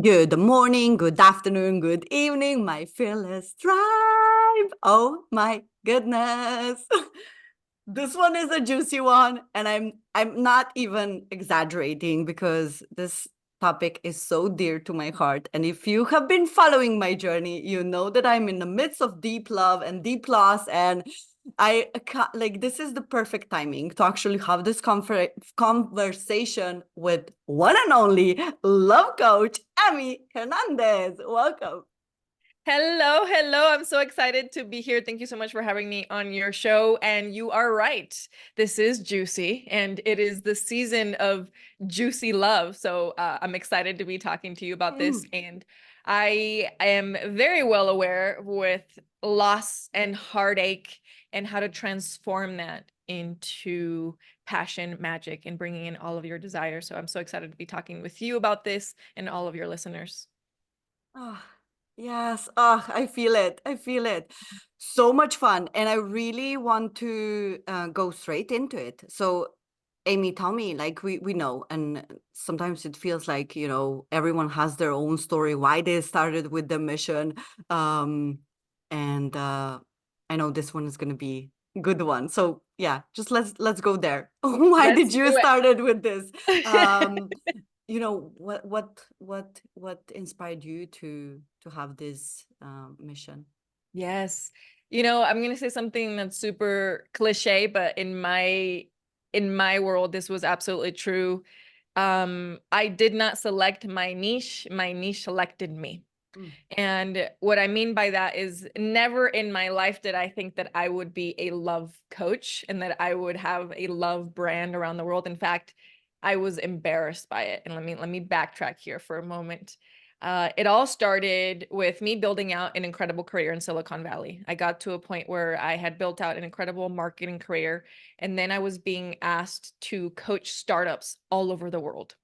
Good morning, good afternoon, good evening, my fearless tribe. Oh my goodness. This one is a juicy one, and I'm not even exaggerating because this topic is so dear to my heart. And if you have been following my journey, you know that I'm in the midst of deep love and deep loss, and like this is the perfect timing to actually have this conversation with one and only love coach Emmy Hernandez. Welcome. Hello, hello. I'm so excited to be here. Thank you so much for having me on your show. And you are right. This is juicy and it is the season of juicy love. So I'm excited to be talking to you about this. And I am very well aware with loss and heartache and how to transform that into passion, magic, and bringing in all of your desires. So I'm so excited to be talking with you about this and all of your listeners. Oh, yes. Oh, I feel it. I feel it. So much fun. And I really want to go straight into it. So, Amy, tell me, like we know, and sometimes it feels like, everyone has their own story, why they started with the mission. Um, and I know this one is going to be a good one. So yeah, just let's go there. Why Let's did you do started with this? it. Um, what inspired you to have this mission? Yes. I'm going to say something that's super cliche, but in my world this was absolutely true. I did not select my niche selected me. Mm. And what I mean by that is never in my life did I think that I would be a love coach and that I would have a love brand around the world. In fact, I was embarrassed by it. And let me backtrack here for a moment. It all started with me building out an incredible career in Silicon Valley. I got to a point where I had built out an incredible marketing career, and then I was being asked to coach startups all over the world,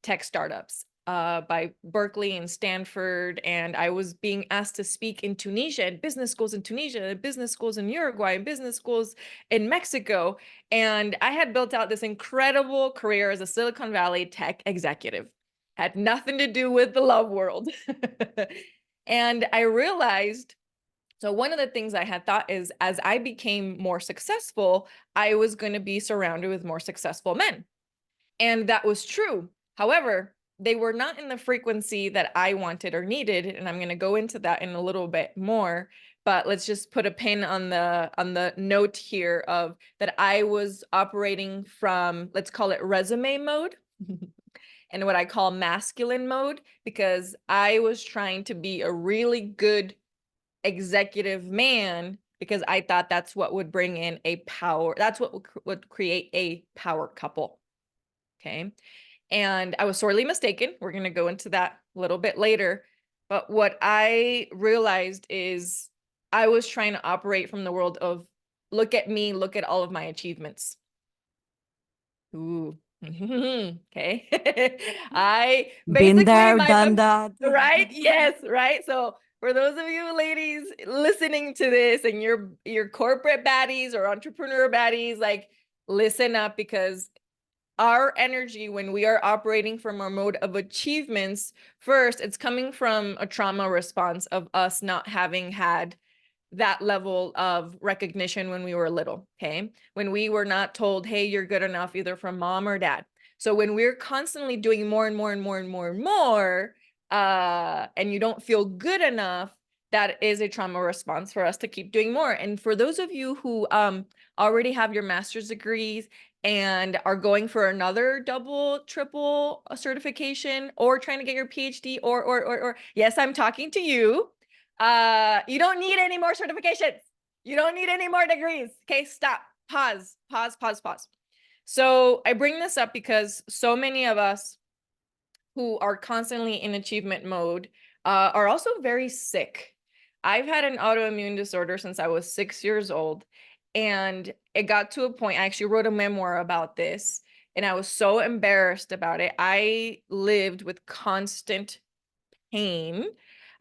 tech startups by Berkeley and Stanford. And I was being asked to speak in Tunisia, and business schools in Tunisia, and business schools in Uruguay, and business schools in Mexico. And I had built out this incredible career as a Silicon Valley tech executive. Had nothing to do with the love world. And I realized, so one of the things I had thought is as I became more successful, I was going to be surrounded with more successful men. And that was true. However, they were not in the frequency that I wanted or needed. And I'm going to go into that in a little bit more. But let's just put a pin on the note here of that I was operating from, let's call it resume mode. And what I call masculine mode, because I was trying to be a really good executive man because I thought that's what would bring in a power, that's what would create a power couple. Okay. And I was sorely mistaken. We're going to go into that a little bit later. But what I realized is I was trying to operate from the world of look at me, look at all of my achievements. Ooh. Okay. I Been basically there, done that. right? Yes, right. So for those of you ladies listening to this and your corporate baddies or entrepreneur baddies, like listen up, because our energy when we are operating from our mode of achievements, first, it's coming from a trauma response of us not having had that level of recognition when we were little, okay? When we were not told, hey, you're good enough, either from mom or dad. So when we're constantly doing more and more and more and more and more, and you don't feel good enough, that is a trauma response for us to keep doing more. And for those of you who already have your master's degrees and are going for another double, triple certification, or trying to get your PhD, or yes, I'm talking to you. You don't need any more certifications. You don't need any more degrees. Okay, stop, pause. So I bring this up because so many of us who are constantly in achievement mode are also very sick. I've had an autoimmune disorder since I was 6 years old. And it got to a point, I actually wrote a memoir about this, and I was so embarrassed about it. I lived with constant pain.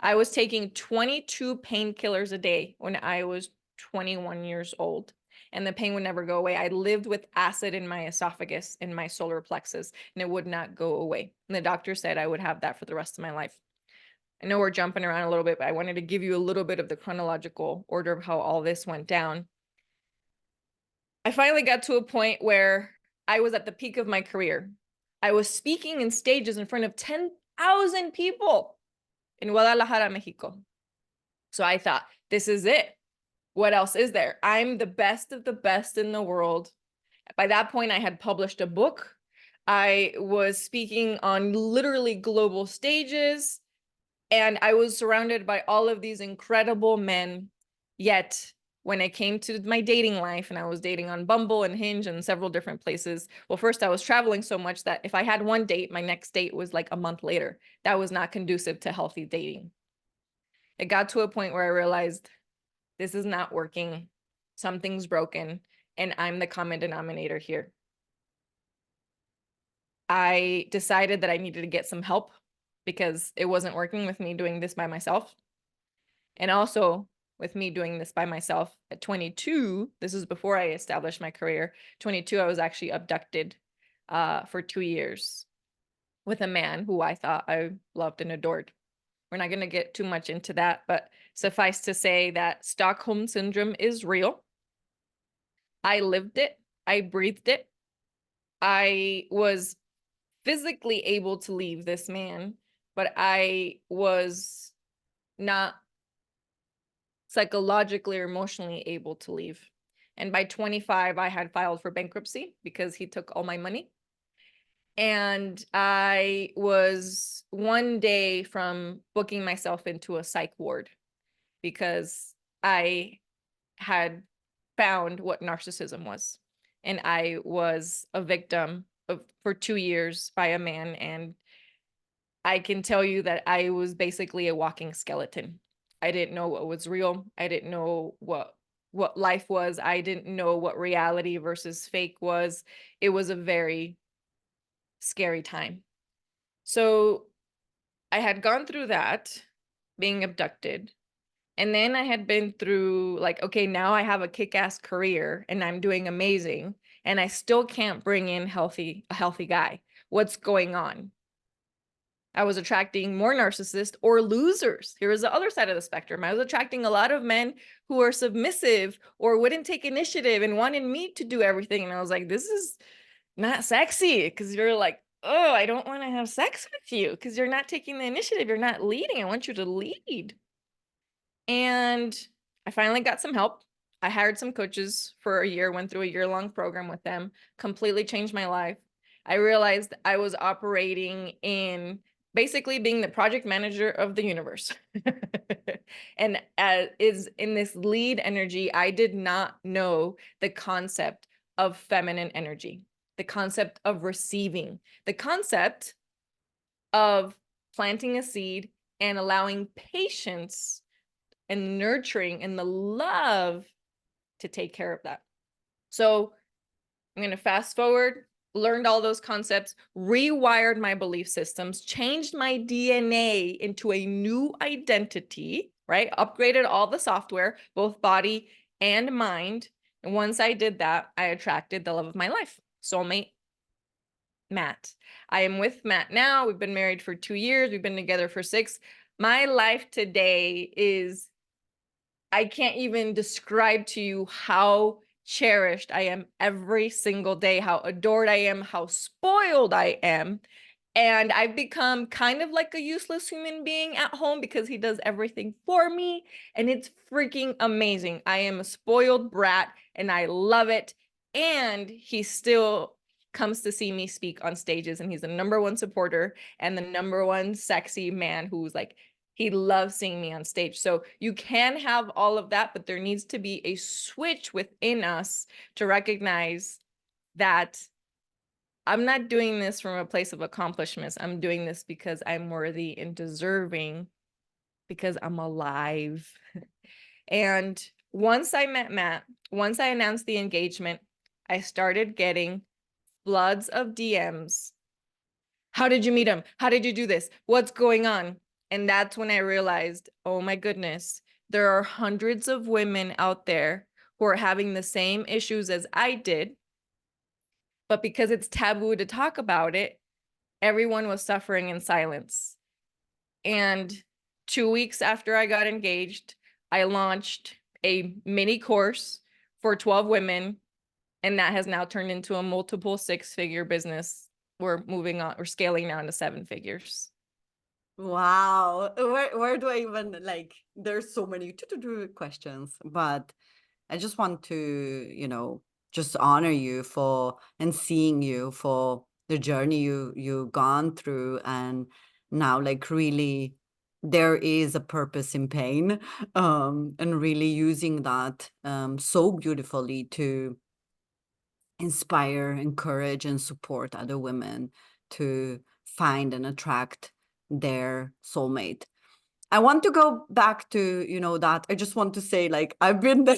I was taking 22 painkillers a day when I was 21 years old. and the pain would never go away. I lived with acid in my esophagus, in my solar plexus, and it would not go away. And the doctor said I would have that for the rest of my life. I know we're jumping around a little bit, but I wanted to give you a little bit of the chronological order of how all this went down. I finally got to a point where I was at the peak of my career. I was speaking in stages in front of 10,000 people in Guadalajara, Mexico. So I thought, this is it. What else is there? I'm the best of the best in the world. By that point, I had published a book. I was speaking on literally global stages, and I was surrounded by all of these incredible men. Yet when it came to my dating life, and I was dating on Bumble and Hinge and several different places, well, first I was traveling so much that if I had one date, my next date was like a month later. That was not conducive to healthy dating. It got to a point where I realized this is not working. Something's broken, and I'm the common denominator here. I decided that I needed to get some help because it wasn't working with me doing this by myself. And also with me doing this by myself at 22, this is before I established my career. 22, I was actually abducted for 2 years with a man who I thought I loved and adored. We're not going to get too much into that, but suffice to say that Stockholm Syndrome is real. I lived it. I breathed it. I was physically able to leave this man, but I was not psychologically or emotionally able to leave. And by 25, I had filed for bankruptcy because he took all my money. And I was one day from booking myself into a psych ward because I had found what narcissism was. And I was a victim for 2 years by a man. And I can tell you that I was basically a walking skeleton. I didn't know what was real. I didn't know what life was. I didn't know what reality versus fake was. It was a very scary time. So I had gone through that, being abducted. And then I had been through like, okay, now I have a kick-ass career and I'm doing amazing. And I still can't bring in a healthy guy. What's going on? I was attracting more narcissists or losers. Here is the other side of the spectrum. I was attracting a lot of men who are submissive or wouldn't take initiative and wanted me to do everything. And I was like, this is not sexy, because you're like, oh, I don't want to have sex with you because you're not taking the initiative. You're not leading. I want you to lead. And I finally got some help. I hired some coaches for a year, went through a year-long program with them, completely changed my life. I realized I was operating in basically being the project manager of the universe. And is in this lead energy, I did not know the concept of feminine energy, the concept of receiving, the concept of planting a seed and allowing patience and nurturing and the love to take care of that. So I'm going to fast forward, learned all those concepts, rewired my belief systems, changed my DNA into a new identity, right? Upgraded all the software, both body and mind. And once I did that, I attracted the love of my life, soulmate Matt. I am with Matt now. We've been married for 2 years. We've been together for 6. My life today is, I can't even describe to you how cherished I am every single day, how adored I am, how spoiled I am. And I've become kind of like a useless human being at home because he does everything for me. And it's freaking amazing. I am a spoiled brat and I love it. And he still comes to see me speak on stages, and he's the #1 supporter and the #1 sexy man who's like, he loves seeing me on stage. So you can have all of that, but there needs to be a switch within us to recognize that I'm not doing this from a place of accomplishments. I'm doing this because I'm worthy and deserving, because I'm alive. And once I met Matt, once I announced the engagement, I started getting floods of DMs. How did you meet him? How did you do this? What's going on? And that's when I realized, oh my goodness, there are hundreds of women out there who are having the same issues as I did. But because it's taboo to talk about it, everyone was suffering in silence. And 2 weeks after I got engaged, I launched a mini course for 12 women. And that has now turned into a multiple six-figure business. We're moving on, we're scaling now to 7 figures. Wow. Where do I even, like, there's so many questions, but I just want to, just honor you for, and seeing you for the journey you gone through, and now, like, really there is a purpose in pain, and really using that so beautifully to inspire, encourage, and support other women to find and attract their soulmate. I want to go back to, that. I just want to say, like, I've been there.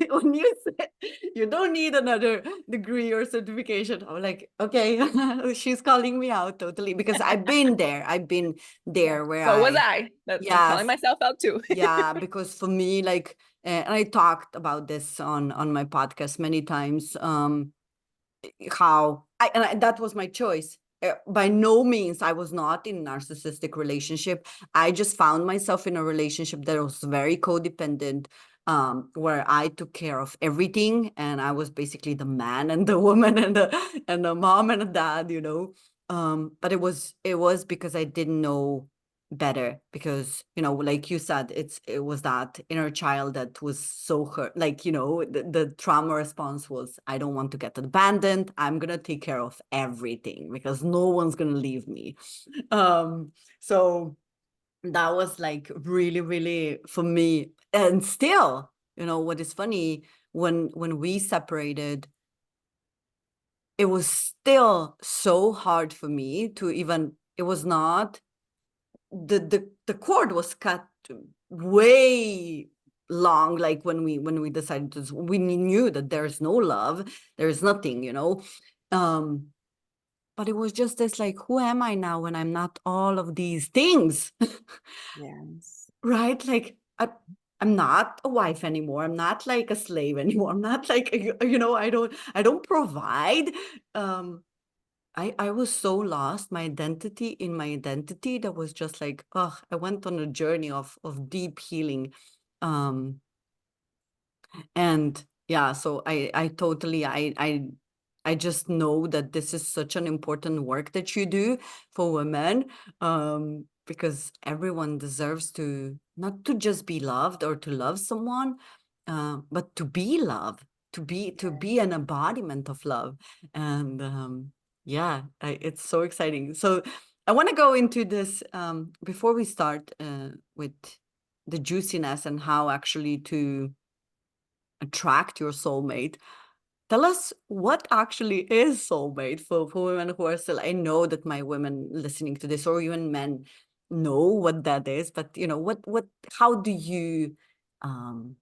When you said you don't need another degree or certification, I'm like, okay, she's calling me out totally, because I've been there. I've been there where So was I. I'm calling yes, myself out too. yeah, because for me, like, and I talked about this on my podcast many times, that was my choice. By no means I was not in a narcissistic relationship. I just found myself in a relationship that was very codependent, where I took care of everything, and I was basically the man and the woman and the mom and the dad, but it was because I didn't know better, because like you said, it was that inner child that was so hurt, like, the trauma response was, I don't want to get abandoned, I'm gonna take care of everything because no one's gonna leave me. So that was, like, really, really, for me. And still, what is funny, when we separated, it was still so hard for me to even, it was not, the cord was cut way long, like, when we decided to, we knew that there's no love, there's nothing, but it was just this, like, who am I now when I'm not all of these things? Yes. Right, like, I'm not a wife anymore, I'm not like a slave anymore, I'm not like, I don't provide. I was so lost, my identity in my identity, that was just like, oh, I went on a journey of deep healing. Um, and yeah, so I totally, I just know that this is such an important work that you do for women, because everyone deserves to, not to just be loved or to love someone, but to be loved, to be an embodiment of love. And yeah, it's so exciting. So I want to go into this, before we start, with the juiciness and how actually to attract your soulmate. Tell us what actually is soulmate for women who are still, I know that my women listening to this, or even men, know what that is, but how do you um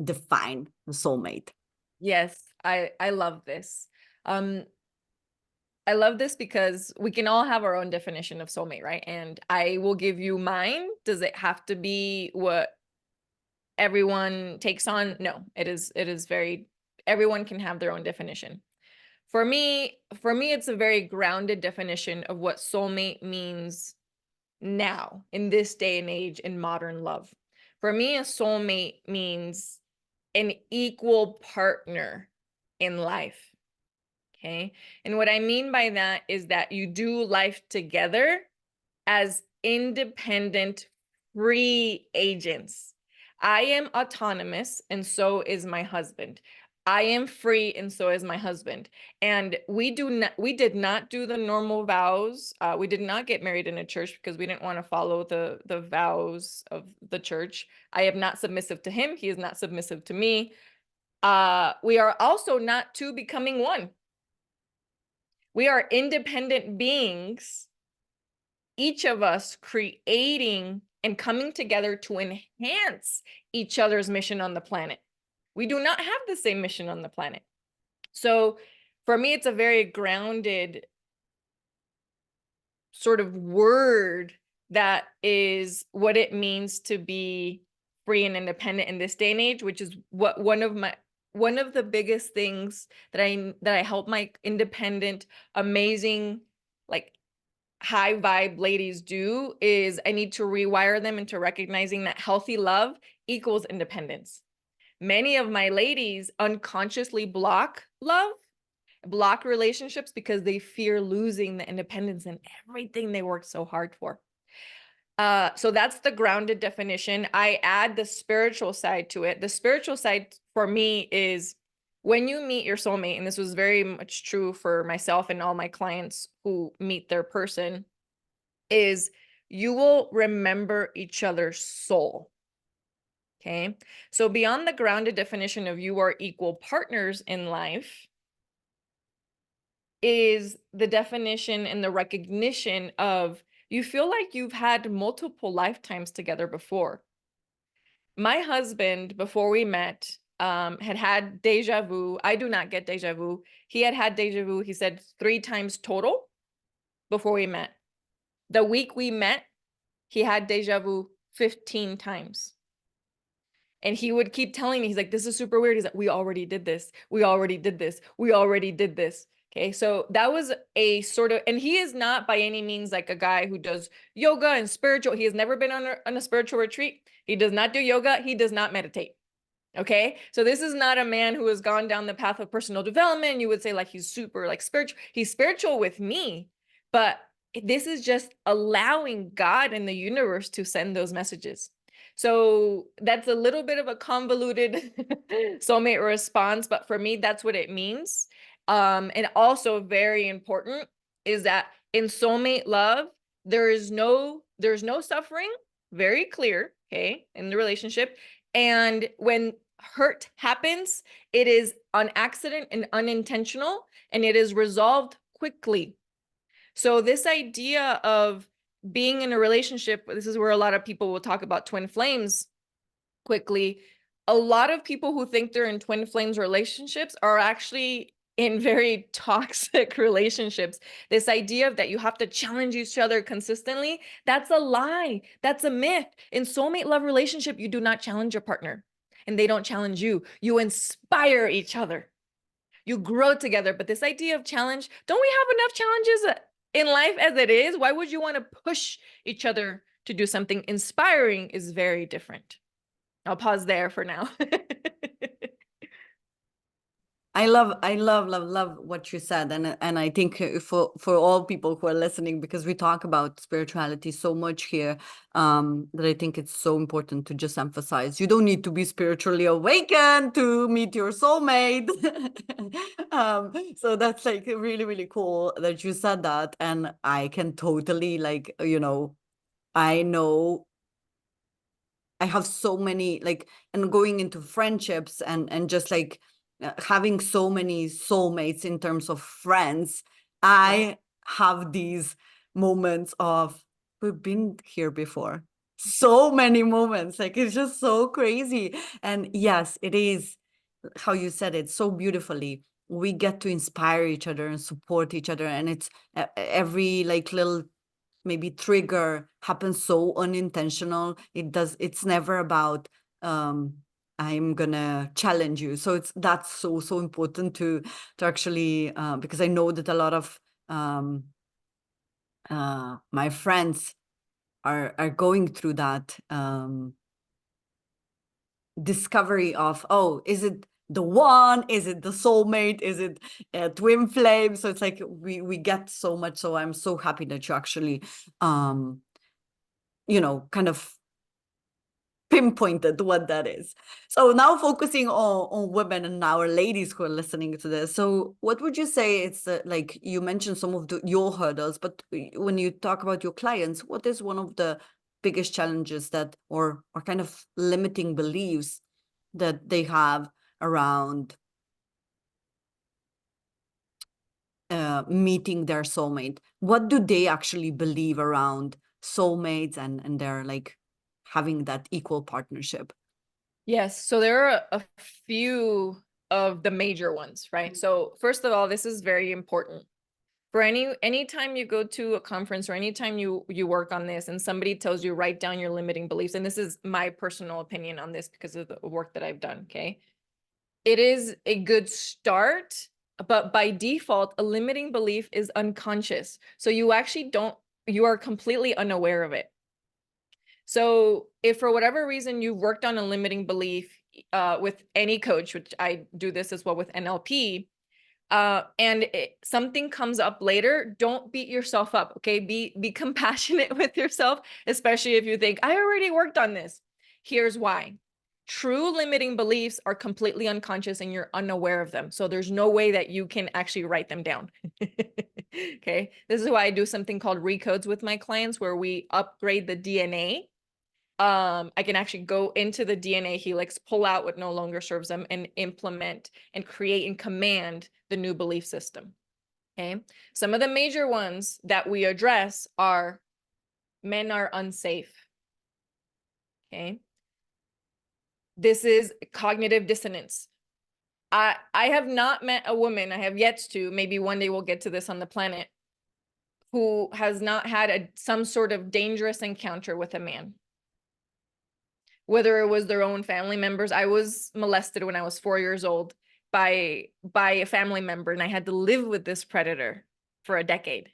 define the soulmate? Yes, I love this. Um, I love this because we can all have our own definition of soulmate, right? And I will give you mine. Does it have to be what everyone takes on? No, it is very, everyone can have their own definition. For me, it's a very grounded definition of what soulmate means now in this day and age in modern love. For me, a soulmate means an equal partner in life. Okay. And what I mean by that is that you do life together as independent, free agents. I am autonomous, and so is my husband. I am free, and so is my husband. And we did not do the normal vows. We did not get married in a church because we didn't want to follow the vows of the church. I am not submissive to him. He is not submissive to me. We are also not two becoming one. We are independent beings, each of us creating and coming together to enhance each other's mission on the planet. We do not have the same mission on the planet. So for me, it's a very grounded sort of word that is what it means to be free and independent in this day and age, which is what one of the biggest things that I help my independent, amazing, like high vibe ladies do is I need to rewire them into recognizing that healthy love equals independence. Many of my ladies unconsciously block love, block relationships because they fear losing the independence and everything they worked so hard for. So that's the grounded definition. I add the spiritual side to it. The spiritual side for me is when you meet your soulmate, and this was very much true for myself and all my clients who meet their person, is you will remember each other's soul. Okay. So beyond the grounded definition of you are equal partners in life is the definition and the recognition of you feel like you've had multiple lifetimes together before. My husband, before we met, had deja vu. I do not get deja vu. He had deja vu, he said 3 times total before we met. The week we met, he had deja vu 15 times. And he would keep telling me, he's like, this is super weird. He's like, we already did this. We already did this. We already did this. Okay. So that was a sort of, and he is not by any means like a guy who does yoga and spiritual. He has never been on a spiritual retreat. He does not do yoga. He does not meditate. Okay. So this is not a man who has gone down the path of personal development. You would say like, he's super like spiritual. He's spiritual with me, but this is just allowing God and the universe to send those messages. So that's a little bit of a convoluted soulmate response, but for me, that's what it means. And also very important is that in soulmate love, there's no suffering, very clear, okay, in the relationship. And when hurt happens, it is on accident and unintentional, and it is resolved quickly. So this idea of being in a relationship, this is where a lot of people will talk about twin flames quickly. A lot of people who think they're in twin flames relationships are actually in very toxic relationships. This idea of that you have to challenge each other consistently, that's a lie. That's a myth. In soulmate love relationship, you do not challenge your partner and they don't challenge you. You inspire each other. You grow together. But this idea of challenge, don't we have enough challenges in life as it is? Why would you want to push each other to do something? Inspiring is very different. I'll pause there for now. I love what you said, and I think for all people who are listening, because we talk about spirituality so much here, that I think it's so important to just emphasize you don't need to be spiritually awakened to meet your soulmate. So that's like really cool that you said that, and I can totally like I know I have so many like, and going into friendships and just like having so many soulmates in terms of friends, I have these moments of we've been here before. So many moments, like it's just so crazy. And yes, it is how you said it so beautifully. We get to inspire each other and support each other, and it's every like little maybe trigger happens so unintentional. It's never about I'm gonna challenge you. So that's so important to actually because I know that a lot of my friends are going through that discovery of, oh, is it the one? Is it the soulmate? Is it a twin flame? So it's like we get so much. So I'm so happy that you actually kind of pinpointed what that is. So now focusing on women and our ladies who are listening to this. So what would you say it's like you mentioned some of your hurdles, but when you talk about your clients, what is one of the biggest challenges that or kind of limiting beliefs that they have around meeting their soulmate? What do they actually believe around soulmates and their like having that equal partnership? Yes. So there are a few of the major ones, right? So first of all, this is very important. For anytime you go to a conference or anytime you work on this and somebody tells you write down your limiting beliefs, and this is my personal opinion on this because of the work that I've done, okay? It is a good start, but by default, a limiting belief is unconscious. So you actually you are completely unaware of it. So if for whatever reason you've worked on a limiting belief with any coach, which I do this as well with NLP, and something comes up later, don't beat yourself up, okay? Be compassionate with yourself, especially if you think, I already worked on this. Here's why. True limiting beliefs are completely unconscious and you're unaware of them. So there's no way that you can actually write them down. Okay. This is why I do something called recodes with my clients where we upgrade the DNA. I can actually go into the DNA helix, pull out what no longer serves them, and implement and create and command the new belief system. Okay. Some of the major ones that we address are men are unsafe. Okay. This is cognitive dissonance. I have not met a woman, I have yet to, maybe one day we'll get to this on the planet, who has not had some sort of dangerous encounter with a man. Whether it was their own family members. I was molested when I was 4 years old by a family member, and I had to live with this predator for a decade.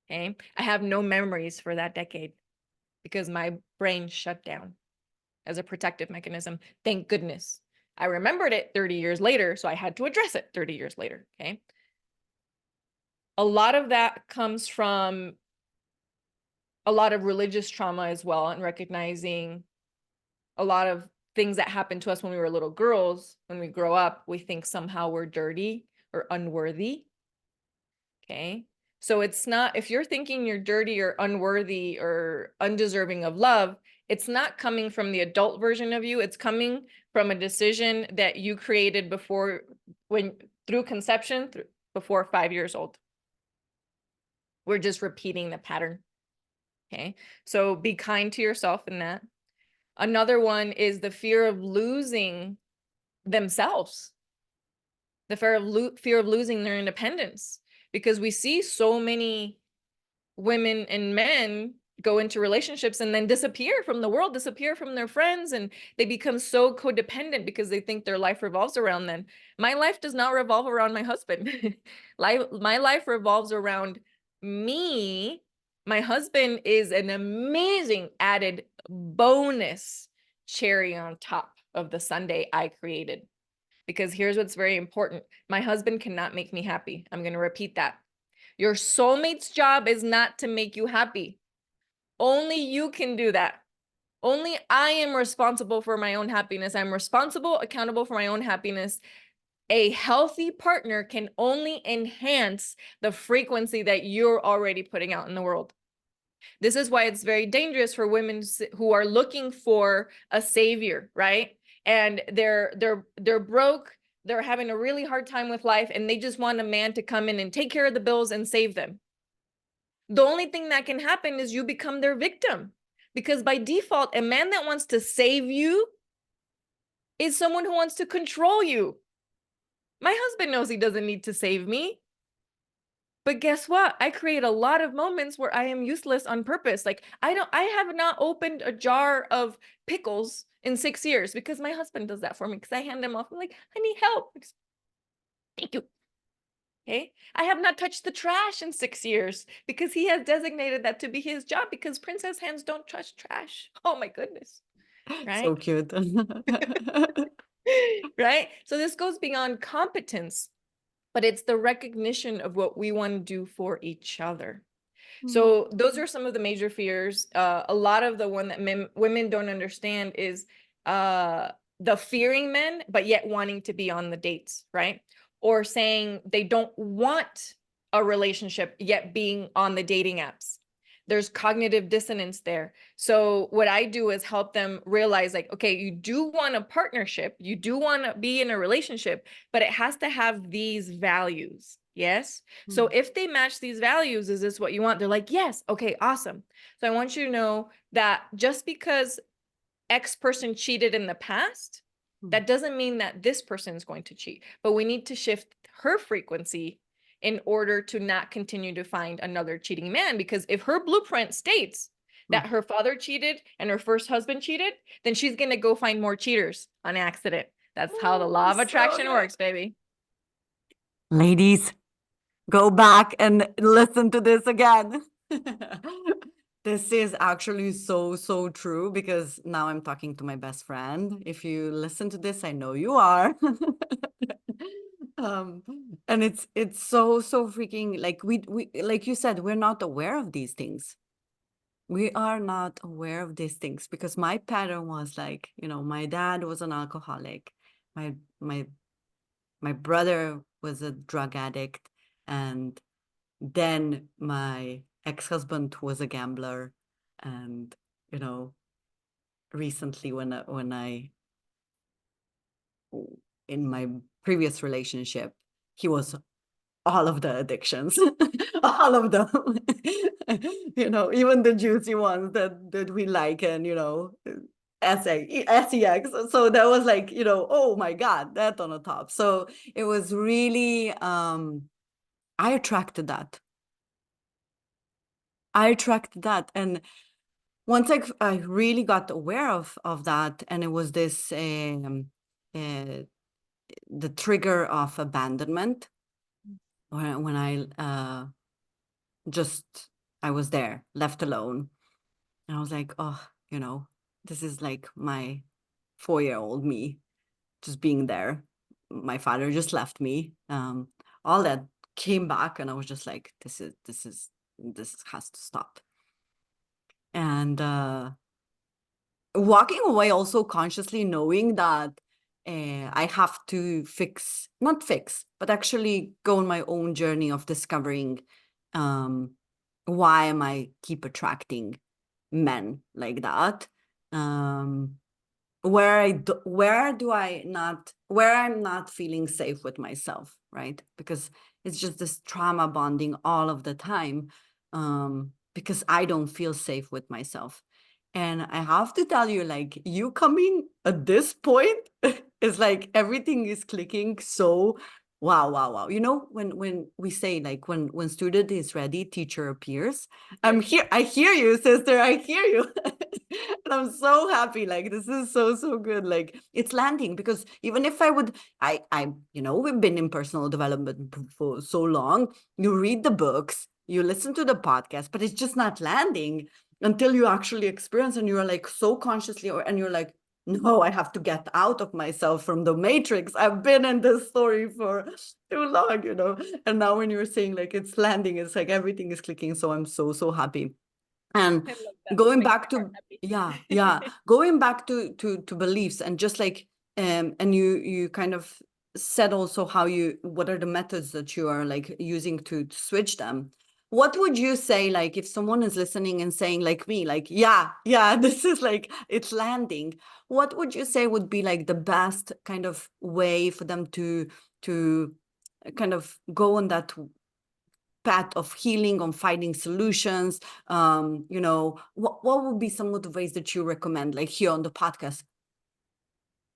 Okay. I have no memories for that decade because my brain shut down as a protective mechanism. Thank goodness. I remembered it 30 years later, so I had to address it 30 years later. Okay. A lot of that comes from a lot of religious trauma as well, and recognizing a lot of things that happened to us when we were little girls. When we grow up, we think somehow we're dirty or unworthy. Okay. So it's not, if you're thinking you're dirty or unworthy or undeserving of love, it's not coming from the adult version of you. It's coming from a decision that you created before, through conception, before 5 years old. We're just repeating the pattern. Okay. So be kind to yourself in that. Another one is the fear of losing themselves, the fear of losing their independence, because we see so many women and men go into relationships and then disappear from the world, disappear from their friends, and they become so codependent because they think their life revolves around them. My life does not revolve around my husband. My life revolves around me. My husband is an amazing added bonus cherry on top of the sundae I created. Because here's what's very important. My husband cannot make me happy. I'm going to repeat that. Your soulmate's job is not to make you happy. Only you can do that. Only I am responsible for my own happiness. I'm responsible, accountable for my own happiness. A healthy partner can only enhance the frequency that you're already putting out in the world. This is why it's very dangerous for women who are looking for a savior, right? And they're broke, they're having a really hard time with life, and they just want a man to come in and take care of the bills and save them. The only thing that can happen is you become their victim, because by default, a man that wants to save you is someone who wants to control you. My husband knows he doesn't need to save me. But guess what? I create a lot of moments where I am useless on purpose. Like I have not opened a jar of pickles in 6 years because my husband does that for me, because I hand them off. I'm like, I need help. Thank you. Okay. I have not touched the trash in 6 years because he has designated that to be his job, because princess hands don't touch trash. Oh my goodness. Right. So cute. Right. So this goes beyond competence, but it's the recognition of what we want to do for each other. So those are some of the major fears. A lot of the one that women don't understand is the fearing men, but yet wanting to be on the dates, right? Or saying they don't want a relationship, yet being on the dating apps. There's cognitive dissonance there. So what I do is help them realize, like, okay, you do want a partnership, you do want to be in a relationship, but it has to have these values. Yes. So if they match these values, is this what you want? They're like, yes. Okay, awesome. So I want you to know that just because X person cheated in the past, that doesn't mean that this person is going to cheat, but we need to shift her frequency in order to not continue to find another cheating man. Because if her blueprint states that her father cheated and her first husband cheated, then she's going to go find more cheaters on accident. That's how the law of attraction works, baby. Ladies, go back and listen to this again. This is actually so, so true, because now I'm talking to my best friend. If you listen to this, I know you are. Um, and it's so, so freaking, like, we like you said, we're not aware of these things. We are not aware of these things, because my pattern was like, you know, my dad was an alcoholic. My my brother was a drug addict, and then my ex-husband was a gambler. And, you know, recently when I in my previous relationship, he was all of the addictions, all of them, you know, even the juicy ones that we like, and, you know, sex. So that was like, you know, oh my God, that on the top. So it was really, I attracted that. And once I really got aware of that, and it was this, the trigger of abandonment, when I was there, left alone. And I was like, oh, you know, this is like my 4-year-old me just being there. My father just left me. All that came back, and I was just like, this has to stop. And walking away also consciously knowing that I have to not fix, but actually go on my own journey of discovering why am I keep attracting men like that. Where I'm not feeling safe with myself, right? Because it's just this trauma bonding all of the time, because I don't feel safe with myself. And I have to tell you, like, you coming at this point is like everything is clicking. So wow. You know, when we say, like, when student is ready, teacher appears. I'm here. I hear you, sister. I hear you. And I'm so happy. Like, this is so, so good. Like, it's landing, because even if I would, you know, we've been in personal development for so long. You read the books, you listen to the podcast, but it's just not landing until you actually experience, and you're like so consciously, and you're like, no, I have to get out of myself from the matrix. I've been in this story for too long, you know. And now when you're saying like it's landing, it's like everything is clicking. So I'm so, so happy. And I love that. going Makes my back heart to, happy. yeah, going back to beliefs, and just like, and you kind of said also what are the methods that you are like using to switch them. What would you say, like, if someone is listening and saying, like me, like, yeah, this is like, it's landing. What would you say would be like the best kind of way for them to kind of go on that path of healing, on finding solutions? You know, what would be some of the ways that you recommend, like here on the podcast?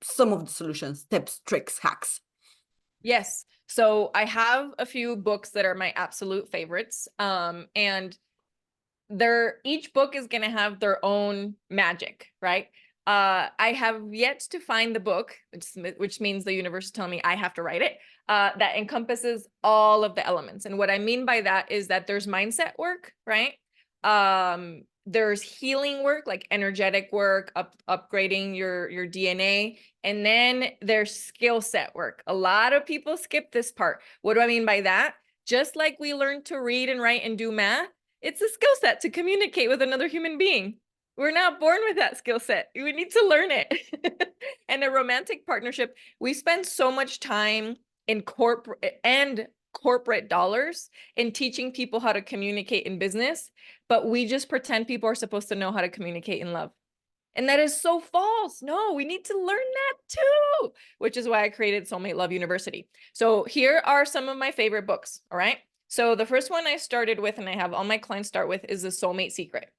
Some of the solutions, tips, tricks, hacks. Yes. So I have a few books that are my absolute favorites. And each book is going to have their own magic, right? I have yet to find the book, which means the universe is telling me I have to write it, that encompasses all of the elements. And what I mean by that is that there's mindset work, right? There's healing work, like energetic work, upgrading your DNA. And then there's skill set work. A lot of people skip this part. What do I mean by that? Just like we learn to read and write and do math, it's a skill set to communicate with another human being. We're not born with that skill set. We need to learn it. And a romantic partnership, we spend so much time in corporate dollars in teaching people how to communicate in business, but we just pretend people are supposed to know how to communicate in love. And that is so false. No, we need to learn that too, which is why I created Soulmate Love University. So here are some of my favorite books. All right. So the first one I started with, and I have all my clients start with, is The Soulmate Secret.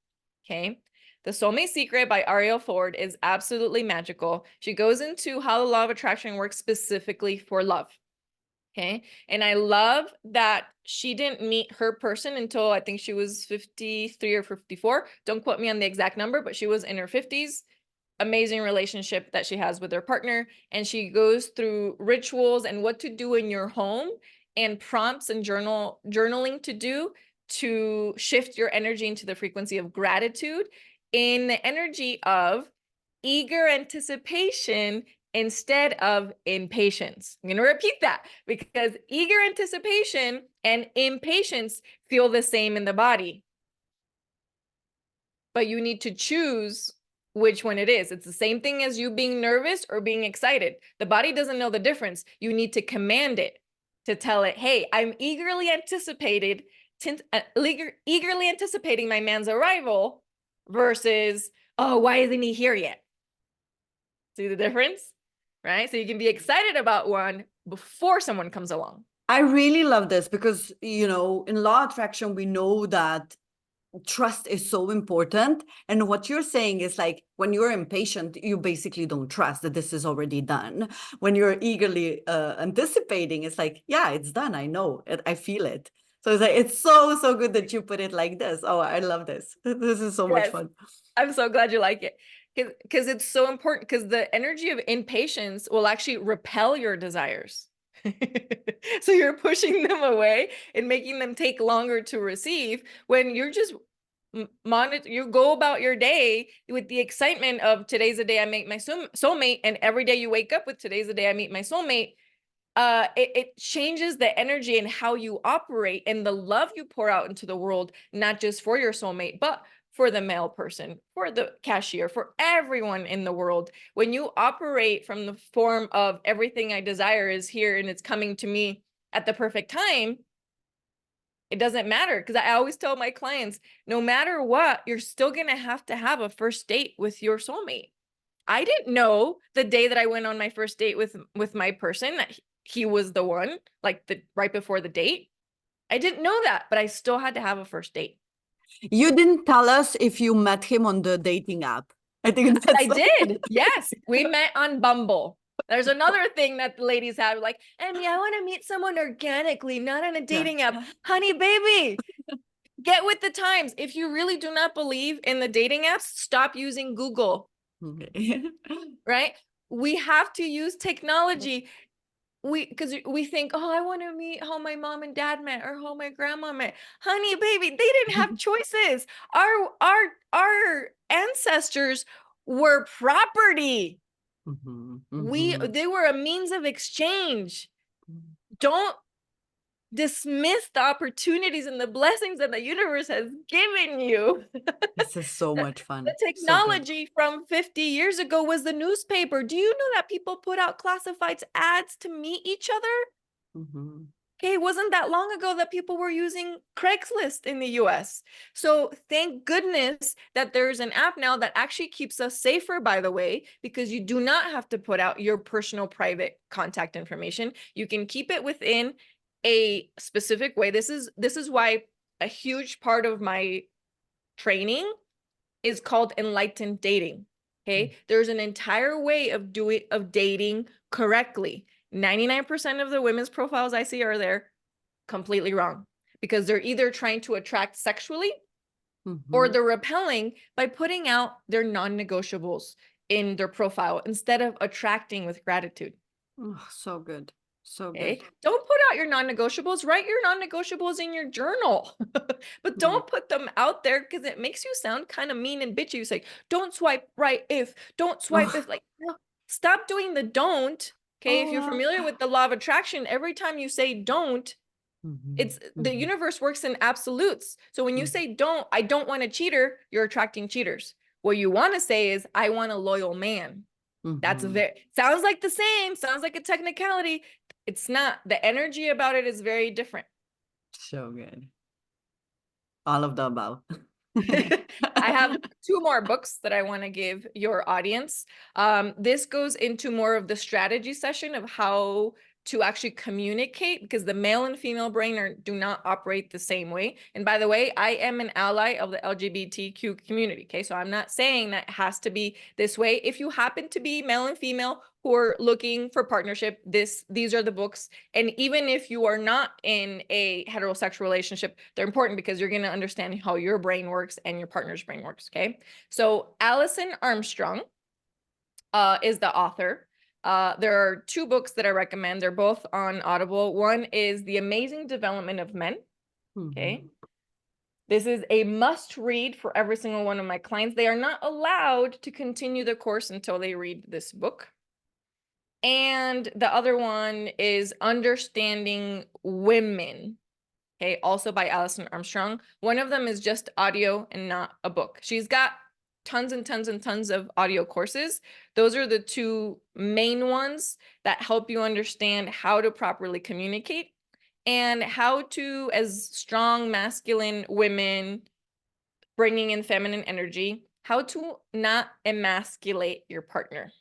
Okay. The Soulmate Secret by Ariel Ford is absolutely magical. She goes into how the law of attraction works specifically for love. Okay. And I love that she didn't meet her person until I think she was 53 or 54. Don't quote me on the exact number, but she was in her 50s. Amazing relationship that she has with her partner. And she goes through rituals and what to do in your home and prompts and journaling to do to shift your energy into the frequency of gratitude in the energy of eager anticipation instead of impatience. I'm going to repeat that because eager anticipation and impatience feel the same in the body. But you need to choose which one it is. It's the same thing as you being nervous or being excited. The body doesn't know the difference. You need to command it to tell it, hey, I'm eagerly anticipating my man's arrival versus, oh, why isn't he here yet? See the difference? Right? So you can be excited about one before someone comes along. I really love this because, you know, in law attraction, we know that trust is so important. And what you're saying is like, when you're impatient, you basically don't trust that this is already done. When you're eagerly anticipating, it's like, yeah, it's done. I know it. I feel it. So it's like, it's so, so good that you put it like this. Oh, I love this. This is so much Yes. fun. I'm so glad you like it. Because it's so important, because the energy of impatience will actually repel your desires. So you're pushing them away and making them take longer to receive when you're just monitor. You go about your day with the excitement of today's the day I meet my soulmate, and every day you wake up with today's the day I meet my soulmate. It changes the energy and how you operate and the love you pour out into the world, not just for your soulmate, but for the male person, for the cashier, for everyone in the world. When you operate from the form of everything I desire is here and it's coming to me at the perfect time, it doesn't matter. Because I always tell my clients, no matter what, you're still going to have a first date with your soulmate. I didn't know the day that I went on my first date with my person that he was the one, like the right before the date. I didn't know that, but I still had to have a first date. You didn't tell us if you met him on the dating app. I think that's I did. Yes. We met on Bumble. There's another thing that the ladies have, like, Emmy, I want to meet someone organically, not on a dating app. Honey, baby, get with the times. If you really do not believe in the dating apps, stop using Google. Okay. Right? We have to use technology. Because we think, oh, I want to meet how my mom and dad met or how my grandma met. Honey, baby, they didn't have choices. Our ancestors were property. They were a means of exchange. Don't dismiss the opportunities and the blessings that the universe has given you. This is so much fun. The technology from 50 years ago was the newspaper. Do you know that people put out classifieds ads to meet each other? Okay, it wasn't that long ago that people were using Craigslist in the US. So thank goodness that there's an app now that actually keeps us safer, by the way, because you do not have to put out your personal private contact information. You can keep it within a specific way. This is why a huge part of my training is called enlightened dating. Okay, there's an entire way of dating correctly. 99% of the women's profiles I see are there completely wrong, because they're either trying to attract sexually or they're repelling by putting out their non-negotiables in their profile instead of attracting with gratitude. Oh, so good. So Okay. good. Don't put out your non-negotiables. Write your non-negotiables in your journal, but don't put them out there because it makes you sound kind of mean and bitchy. You say, don't swipe right if, don't swipe if, like, no, stop doing the don't. Okay. If you're familiar with the law of attraction, every time you say don't, it's the universe works in absolutes. So when you say don't, I don't want a cheater, you're attracting cheaters. What you want to say is, I want a loyal man. That's sounds like the same, sounds like a technicality. It's not. The energy about it is very different. So good. All of the above. I have 2 more books that I want to give your audience. This goes into more of the strategy session of how to actually communicate, because the male and female brain do not operate the same way. And by the way, I am an ally of the LGBTQ community. Okay, so I'm not saying that it has to be this way. If you happen to be male and female who are looking for partnership, these are the books. And even if you are not in a heterosexual relationship, they're important because you're going to understand how your brain works and your partner's brain works. Okay, so Alison Armstrong is the author. There are two books that I recommend. They're both on Audible. One is The Amazing Development of Men. Okay. This is a must read for every single one of my clients. They are not allowed to continue the course until they read this book. And the other one is Understanding Women. Okay, also by Alison Armstrong. One of them is just audio and not a book. She's got tons and tons and tons of audio courses. Those are the two main ones that help you understand how to properly communicate and how to, as strong masculine women bringing in feminine energy, how to not emasculate your partner.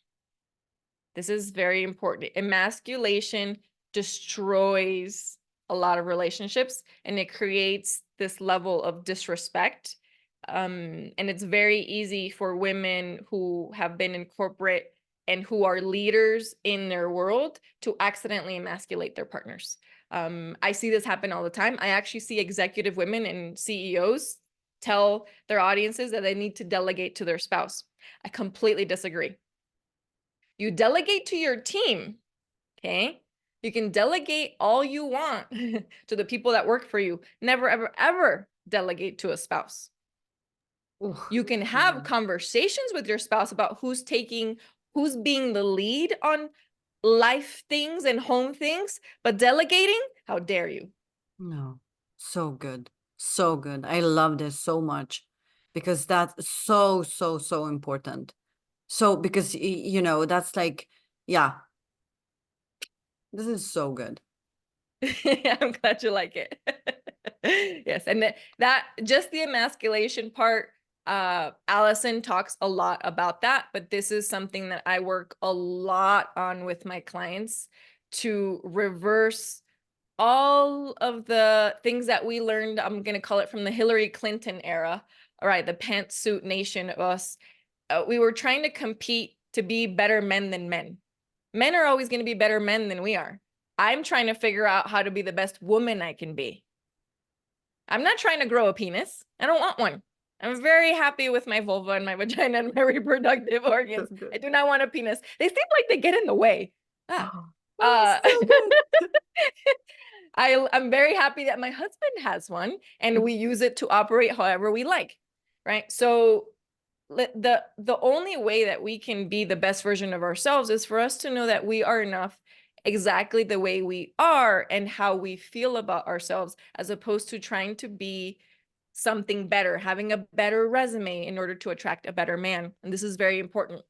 This is very important. Emasculation destroys a lot of relationships, and it creates this level of disrespect. And it's very easy for women who have been in corporate and who are leaders in their world to accidentally emasculate their partners. I see this happen all the time. I actually see executive women and CEOs tell their audiences that they need to delegate to their spouse. I completely disagree. You delegate to your team, okay? You can delegate all you want to the people that work for you. Never, ever, ever delegate to a spouse. You can have conversations with your spouse about who's being the lead on life things and home things, but delegating, how dare you? No, so good. So good. I love this so much because that's so, so, so important. So, because, you know, that's like, yeah, this is so good. I'm glad you like it. Yes, and that just the emasculation part, Allison talks a lot about that, but this is something that I work a lot on with my clients to reverse all of the things that we learned. I'm going to call it from the Hillary Clinton era. All right, the pantsuit nation of us. We were trying to compete to be better men than men. Men are always going to be better men than we are. I'm trying to figure out how to be the best woman I can be. I'm not trying to grow a penis. I don't want one. I'm very happy with my vulva and my vagina and my reproductive organs. I do not want a penis. They seem like they get in the way. So good. I'm very happy that my husband has one and we use it to operate however we like, right? So the only way that we can be the best version of ourselves is for us to know that we are enough exactly the way we are and how we feel about ourselves, as opposed to trying to be something better, having a better resume in order to attract a better man. And this is very important.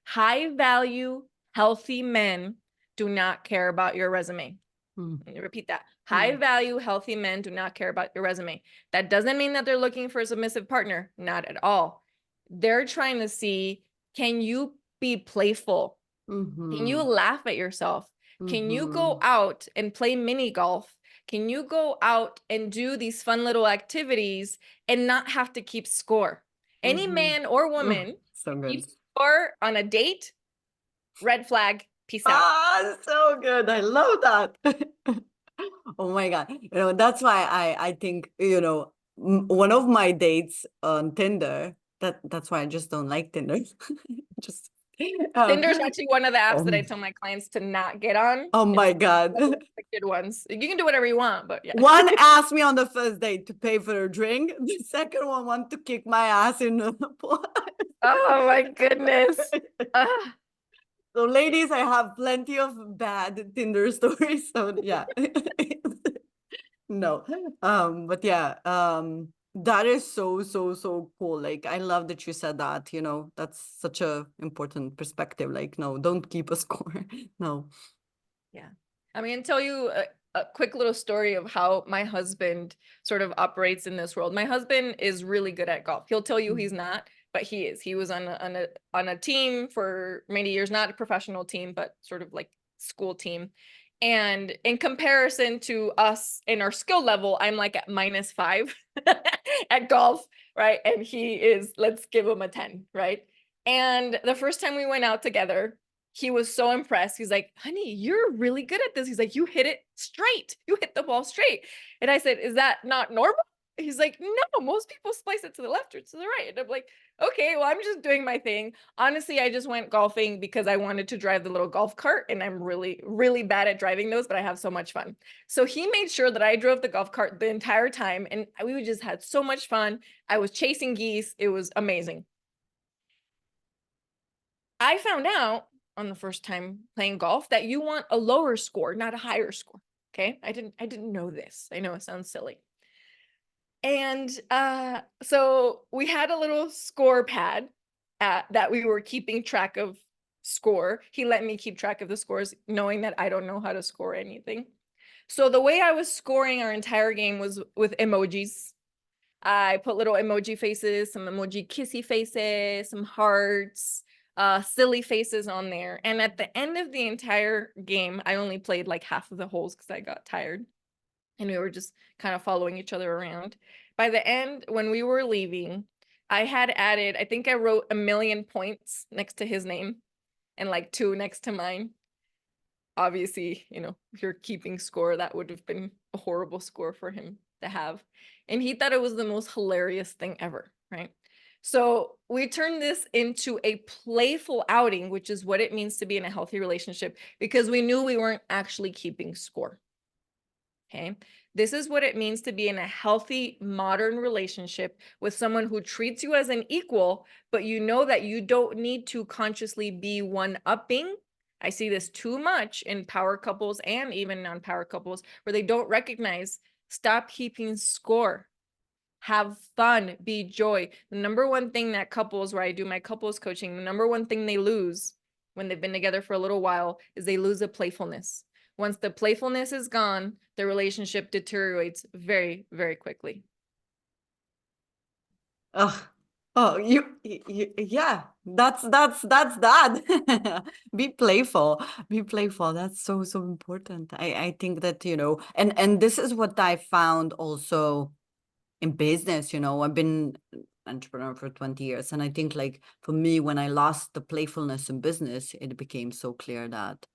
High value, healthy men do not care about your resume. Let me repeat that. High value, healthy men do not care about your resume. That doesn't mean that they're looking for a submissive partner. Not at all. They're trying to see, can you be playful? Can you laugh at yourself? Can you go out and play mini golf? Can you go out and do these fun little activities and not have to keep score? Any man or woman keeps score on a date, red flag, peace out. So good. I love that. Oh my God. You know, that's why I think, you know, one of my dates on Tinder, that's why I just don't like Tinder. Just Tinder's actually one of the apps that I tell my clients to not get on. Oh my God. Good ones. You can do whatever you want, but yeah. One asked me on the first date to pay for a drink. The second one wanted to kick my ass in the pool. Oh my goodness. So ladies, I have plenty of bad Tinder stories. So yeah. No. But yeah, that is so, so, so cool. Like, I love that you said that, you know, that's such a important perspective. Like, no, don't keep a score. No. Yeah. I'm going to tell you a quick little story of how my husband sort of operates in this world. My husband is really good at golf. He'll tell you he's not, but he is. He was on a team for many years, not a professional team, but sort of like school team. And in comparison to us in our skill level, I'm like at -5 at golf, right? And he is, let's give him a 10, right? And the first time we went out together, he was so impressed. He's like, honey, you're really good at this. He's like, you hit it straight. You hit the ball straight. And I said, is that not normal? He's like, no, most people splice it to the left or to the right. And I'm like, okay, well, I'm just doing my thing. Honestly, I just went golfing because I wanted to drive the little golf cart, and I'm really, really bad at driving those, but I have so much fun. So he made sure that I drove the golf cart the entire time, and we just had so much fun. I was chasing geese. It was amazing. I found out on the first time playing golf that you want a lower score, not a higher score. Okay. I didn't know this. I know it sounds silly. And so we had a little score pad that we were keeping track of score. He let me keep track of the scores, knowing that I don't know how to score anything. So the way I was scoring our entire game was with emojis. I put little emoji faces, some emoji kissy faces, some hearts, silly faces on there. And at the end of the entire game, I only played like half of the holes because I got tired. And we were just kind of following each other around. By the end, when we were leaving, I had added, I think I wrote 1,000,000 points next to his name and like 2 next to mine. Obviously, if you're keeping score, that would have been a horrible score for him to have. And he thought it was the most hilarious thing ever, right? So we turned this into a playful outing, which is what it means to be in a healthy relationship, because we knew we weren't actually keeping score. Okay. This is what it means to be in a healthy, modern relationship with someone who treats you as an equal, but you know that you don't need to consciously be one-upping. I see this too much in power couples and even non-power couples where they don't recognize, stop keeping score. Have fun, be joy. The number one thing that couples, where I do my couples coaching, the number one thing they lose when they've been together for a little while is they lose a playfulness. Once the playfulness is gone, the relationship deteriorates very, very quickly. Oh, yeah, that's that. Be playful, be playful. That's so important. I think that, and this is what I found also in business. I've been an entrepreneur for 20 years, and I think, like, for me, when I lost the playfulness in business, it became so clear that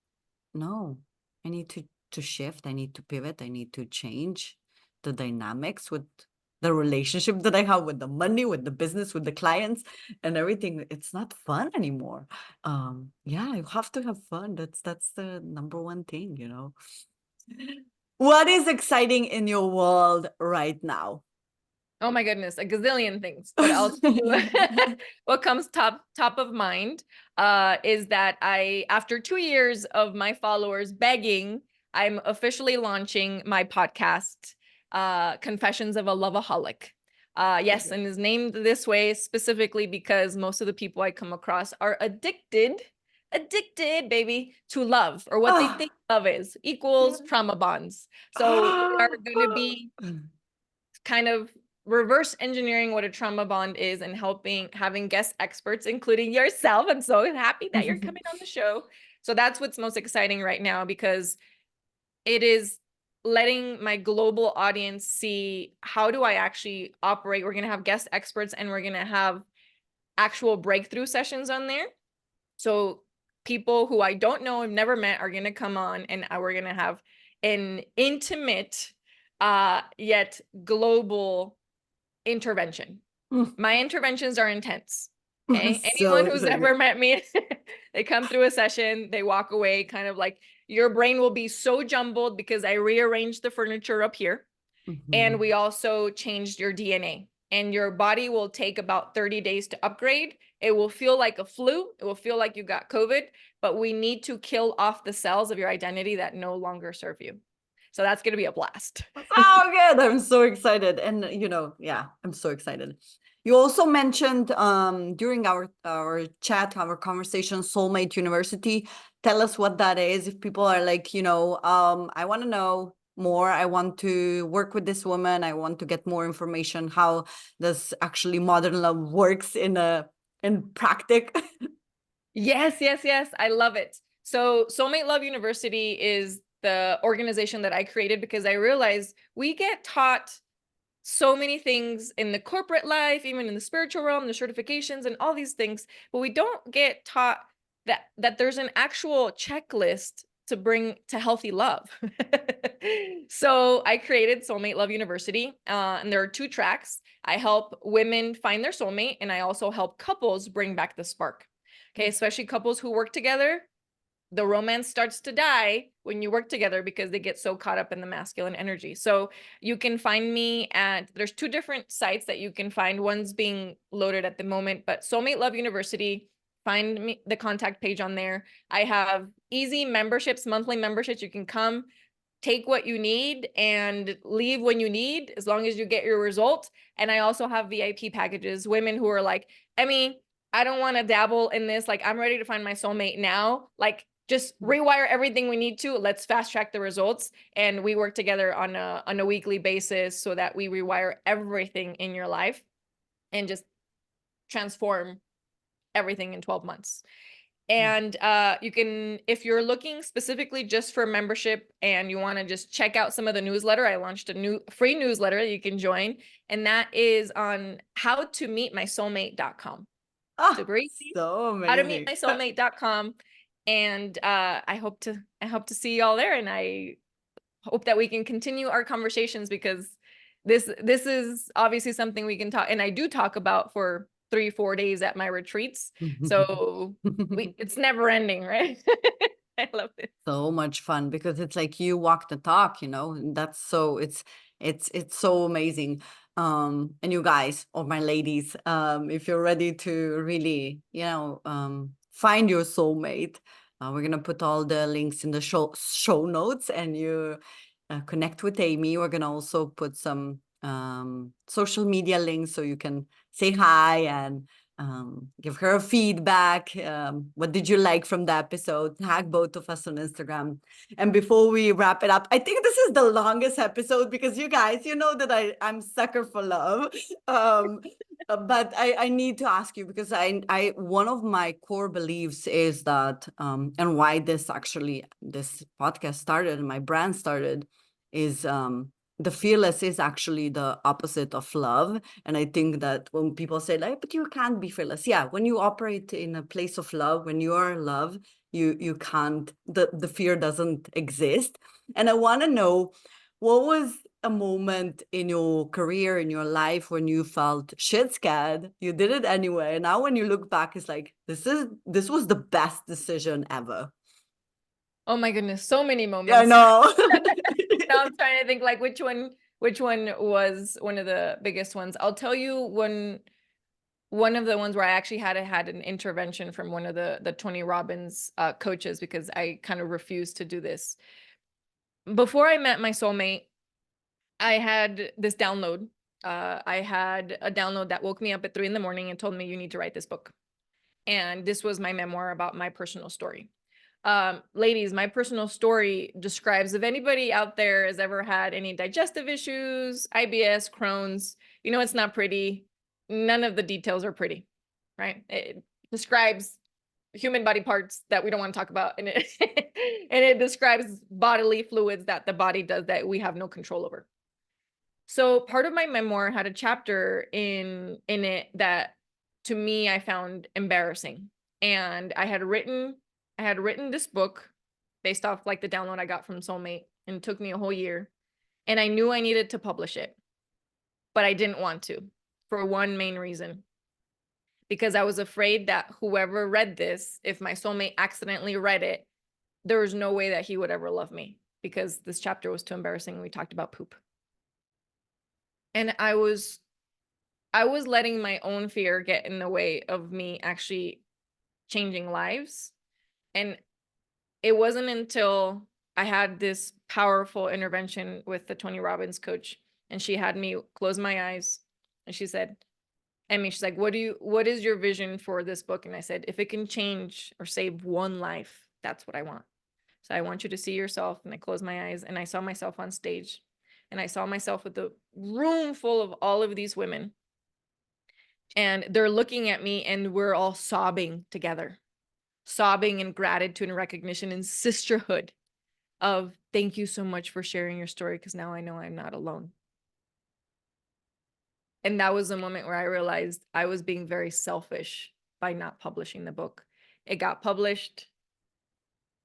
no, I need to shift, I need to pivot, I need to change the dynamics with the relationship that I have with the money, with the business, with the clients and everything. It's not fun anymore. Yeah, you have to have fun. That's the number one thing. What is exciting in your world right now? Oh my goodness, a gazillion things. But I'll tell you what comes top of mind is that after 2 years of my followers begging, I'm officially launching my podcast, Confessions of a Loveaholic. Yes, and is named this way specifically because most of the people I come across are addicted, baby, to love, or what they think love is, equals trauma bonds. So we are going to be kind of reverse engineering what a trauma bond is and having guest experts, including yourself. I'm so happy that you're coming on the show. So that's what's most exciting right now, because it is letting my global audience see, how do I actually operate? We're going to have guest experts and we're going to have actual breakthrough sessions on there. So people who I don't know and never met are going to come on, and we're going to have an intimate yet global intervention. My interventions are intense. Okay. Anyone who's ever met me, they come through a session, they walk away kind of like, your brain will be so jumbled because I rearranged the furniture up here. And we also changed your DNA, and your body will take about 30 days to upgrade. It will feel like a flu. It will feel like you got COVID, but we need to kill off the cells of your identity that no longer serve you. So that's going to be a blast. Oh, good. I'm so excited. And, yeah, I'm so excited. You also mentioned during our chat, our conversation, Soulmate University. Tell us what that is. If people are like, I want to know more. I want to work with this woman. I want to get more information. How does actually modern love works in practice? Yes. I love it. So Soulmate Love University is the organization that I created, because I realized we get taught so many things in the corporate life, even in the spiritual realm, the certifications and all these things, but we don't get taught that there's an actual checklist to bring to healthy love. So I created Soulmate Love University, and there are 2 tracks. I help women find their soulmate, and I also help couples bring back the spark. Okay, especially couples who work together. The romance starts to die when you work together because they get so caught up in the masculine energy. So you can find me there's 2 different sites that you can find. One's being loaded at the moment, but Soulmate Love University, find me the contact page on there. I have easy memberships, monthly memberships. You can come, take what you need and leave when you need, as long as you get your result. And I also have VIP packages, women who are like, Emmy, I don't want to dabble in this. Like, I'm ready to find my soulmate now. Like, just rewire everything we need to. Let's fast track the results. And we work together on a weekly basis so that we rewire everything in your life and just transform everything in 12 months. And you can, if you're looking specifically just for membership and you want to just check out some of the newsletter, I launched a new free newsletter that you can join. And that is on howtommeetmysoulmate.com. Super easy. So How to amazing. meet my soulmate.com. And I hope to see y'all there. And I hope that we can continue our conversations, because this is obviously something we can talk, and I do talk about for 3-4 days at my retreats. So it's never ending, right? I love it. So much fun, because it's like you walk the talk, and that's so it's so amazing. And you guys, or my ladies, if you're ready to really, find your soulmate, we're gonna put all the links in the show notes, and you connect with Amy. We're gonna also put some social media links so you can say hi and give her feedback. What did you like from the episode? Tag both of us on Instagram. And before we wrap it up, I think this is the longest episode, because you guys, you know that I'm sucker for love. But I need to ask you, because I one of my core beliefs is that, and why this podcast started and my brand started, is the fearless is actually the opposite of love. And I think that when people say, like, but you can't be fearless. Yeah, when you operate in a place of love, when you are love, you can't, the fear doesn't exist. And I want to know, what was a moment in your career, in your life, when you felt shit scared, you did it anyway, and now when you look back, it's like, this was the best decision ever? Oh my goodness, so many Yeah, I moments. know. Now I'm trying to think, like, which one was one of the biggest ones. I'll tell you, one of the ones where I actually had an intervention from one of the Tony Robbins coaches, because I kind of refused to do this. Before I met my soulmate, I had this download. I had a download that woke me up at 3 in the morning and told me, you need to write this book. And this was my memoir about my personal story. Ladies, my personal story describes, if anybody out there has ever had any digestive issues, IBS, Crohn's, it's not pretty. None of the details are pretty, right? It describes human body parts that we don't want to talk about, and it describes bodily fluids that the body does that we have no control over. So part of my memoir had a chapter in it that, to me, I found embarrassing. And I had written this book based off, like, the download I got from Soulmate, and it took me a whole year. And I knew I needed to publish it, but I didn't want to, for one main reason. Because I was afraid that whoever read this, if my soulmate accidentally read it, there was no way that he would ever love me, because this chapter was too embarrassing. We talked about poop. And I was letting my own fear get in the way of me actually changing lives. And it wasn't until I had this powerful intervention with the Tony Robbins coach, and she had me close my eyes, and she said, Emmy, she's like, what is your vision for this book? And I said, if it can change or save one life, that's what I want. So I want you to see yourself. And I closed my eyes, and I saw myself on stage, and I saw myself with a room full of all of these women, and they're looking at me, and we're all sobbing together, sobbing in gratitude and recognition and sisterhood. of thank you so much for sharing your story, because now I know I'm not alone. And that was the moment where I realized I was being very selfish by not publishing the book. It got published.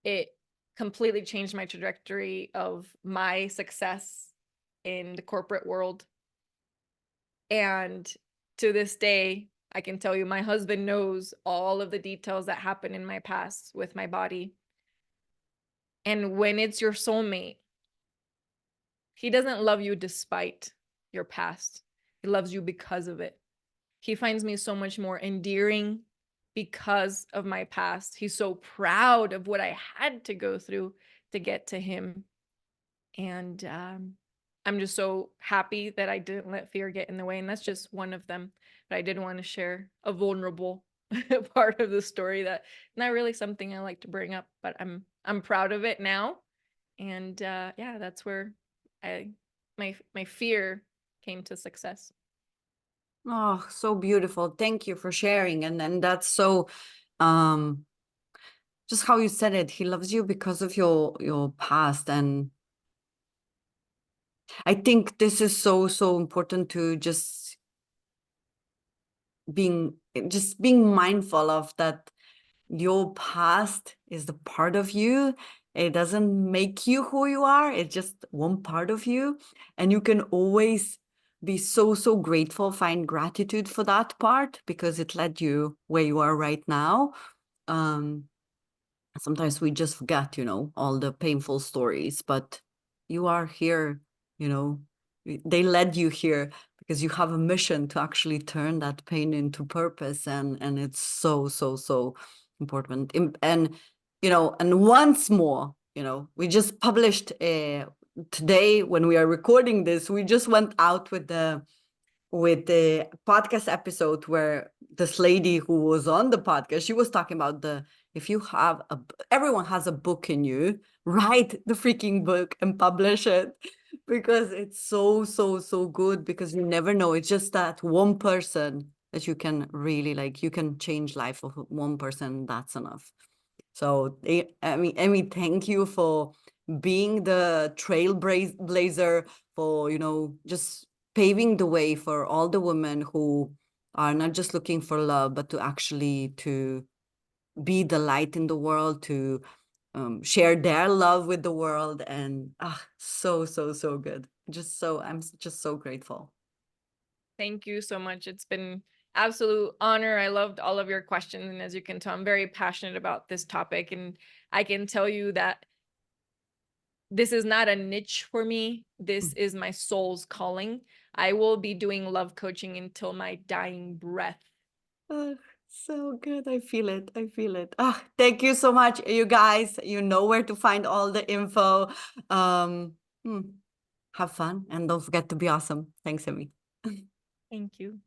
It completely changed my trajectory of my success in the corporate world. And to this day, I can tell you my husband knows all of the details that happen in my past with my body. And when it's your soulmate, he doesn't love you despite your past. He loves you because of it. He finds me so much more endearing because of my past. He's so proud of what I had to go through to get to him. And I'm just so happy that I didn't let fear get in the way. And that's just one of them. But I did want to share a vulnerable part of the story that not really something I like to bring up, but I'm proud of it now. And yeah, that's where my fear came to success. Oh, so beautiful. Thank you for sharing. And that's so um just how you said it. He loves you because of your past. And I think this is so, so important to being just being mindful of that. Your past is the part of you. It doesn't make you who you are. It's just one part of you. And you can always be so, so grateful, find gratitude for that part because it led you where you are right now. Um, Sometimes we just forget, all the painful stories, but you are here, they led you here because you have a mission to actually turn that pain into purpose. And it's so, so, so important. And once more, we just published today when we are recording this, we just went out with the podcast episode where this lady who was on the podcast, she was talking about if you have everyone has a book in you, write the freaking book and publish it because it's so, so, so good because you never know. It's just that one person that you can really you can change life of one person. That's enough. So, Emmy, thank you for being the trailblazer for, just paving the way for all the women who are not just looking for love, but to be the light in the world, to share their love with the world. And so, so, so good. I'm just so grateful. Thank you so much. It's been absolute honor. I loved all of your questions. And as you can tell, I'm very passionate about this topic. And I can tell you that this is not a niche for me. This is my soul's calling. I will be doing love coaching until my dying breath. So good. I feel it. I feel it. Thank you so much, you guys. You know where to find all the info. Have fun and don't forget to be awesome. Thanks, Emmy. Thank you.